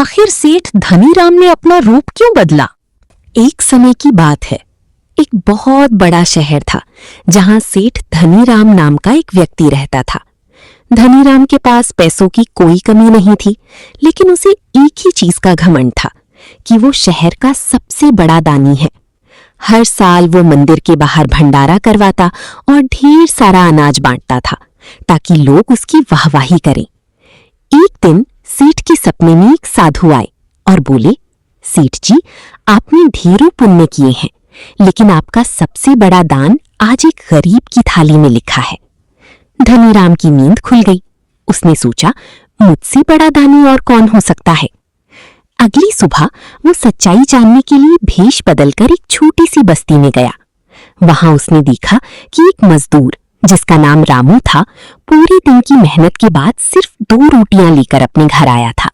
आखिर सेठ धनीराम ने अपना रूप क्यों बदला? एक समय की बात है। एक बहुत बड़ा शहर था जहां सेठ धनीराम नाम का एक व्यक्ति रहता था। धनीराम के पास पैसों की कोई कमी नहीं थी, लेकिन उसे एक ही चीज का घमंड था कि वो शहर का सबसे बड़ा दानी है। हर साल वो मंदिर के बाहर भंडारा करवाता और ढेर सारा अनाज बांटता था ताकि लोग उसकी वाहवाही करें। एक दिन सेठ के सपने में एक साधु आए और बोले, सेठ जी, आपने ढेरों पुण्य किए हैं, लेकिन आपका सबसे बड़ा दान आज एक गरीब की थाली में लिखा है। धनीराम की नींद खुल गई। उसने सोचा, मुझसे बड़ा दानी और कौन हो सकता है। अगली सुबह वो सच्चाई जानने के लिए भेष बदलकर एक छोटी सी बस्ती में गया। वहां उसने देखा कि एक मजदूर जिसका नाम रामू था, पूरे दिन की मेहनत के बाद सिर्फ 2 रोटियां लेकर अपने घर आया था।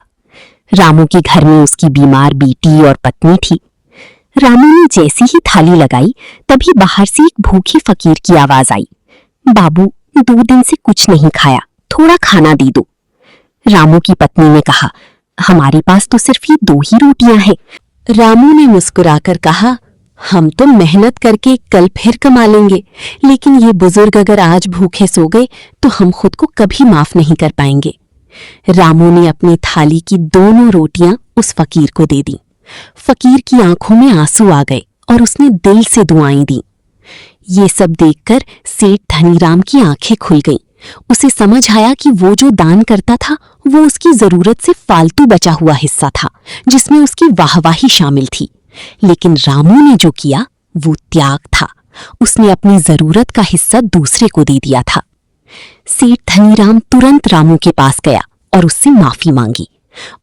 रामू के घर में उसकी बीमार बेटी और पत्नी थी। रामू ने जैसी ही थाली लगाई, तभी बाहर से एक भूखे फकीर की आवाज आई, बाबू, 2 दिन से कुछ नहीं खाया, थोड़ा खाना दे दो। रामू की पत्नी ने कहा, हमारे पास तो सिर्फ ये 2 ही रोटियां हैं। रामू ने मुस्कुराकर कहा, हम तो मेहनत करके कल फिर कमा लेंगे, लेकिन ये बुजुर्ग अगर आज भूखे सो गए तो हम खुद को कभी माफ नहीं कर पाएंगे। रामू ने अपनी थाली की दोनों रोटियां उस फकीर को दे दी। फकीर की आंखों में आंसू आ गए और उसने दिल से दुआएं दी। ये सब देखकर सेठ धनीराम की आंखें खुल गईं। उसे समझ आया कि वो जो दान करता था वो उसकी जरूरत से फालतू बचा हुआ हिस्सा था, जिसमें उसकी वाहवाही शामिल थी। लेकिन रामू ने जो किया वो त्याग था। उसने अपनी जरूरत का हिस्सा दूसरे को दे दिया था। सेठ धनीराम तुरंत रामू के पास गया और उससे माफी मांगी।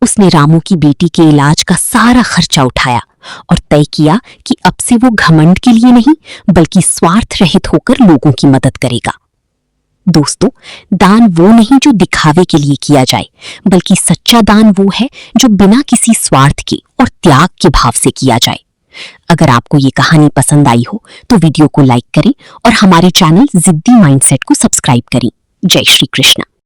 उसने रामू की बेटी के इलाज का सारा खर्चा उठाया और तय किया कि अब से वो घमंड के लिए नहीं, बल्कि स्वार्थ रहित होकर लोगों की मदद करेगा। दोस्तों, दान वो नहीं जो दिखावे के लिए किया जाए, बल्कि सच्चा दान वो है जो बिना किसी स्वार्थ के और त्याग के भाव से किया जाए। अगर आपको ये कहानी पसंद आई हो तो वीडियो को लाइक करें और हमारे चैनल जिद्दी माइंडसेट को सब्सक्राइब करें। जय श्री कृष्ण।